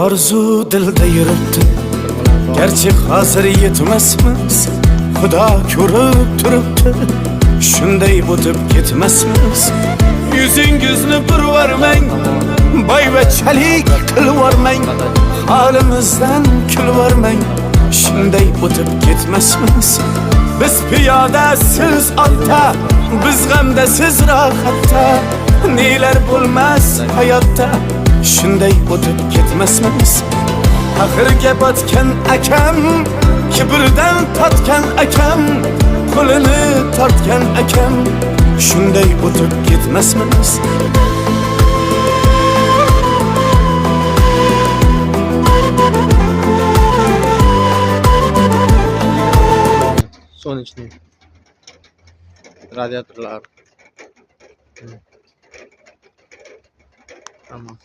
Arzu dilde yürüttü, gerçi hazır yetmezmiz. Xudo ko'rib turibdi, shunday o'tib ketmasmiz. Yuzingizni burvarmang, boyvachalik qilvormang, holimizdan kulvormang, shunday o'tib ketmasmiz. Biz piyoda, siz otda, biz g'amda, siz rohatda. Nelar bo'lmas hayotda, shunday o'tib ketmasmiz. Axirga botgan akam, kibrdan totgan akam, qo'lini tortgan akam, shunday o'tib ketmasmiz. Солнечный. Радиаторlar. Tamam.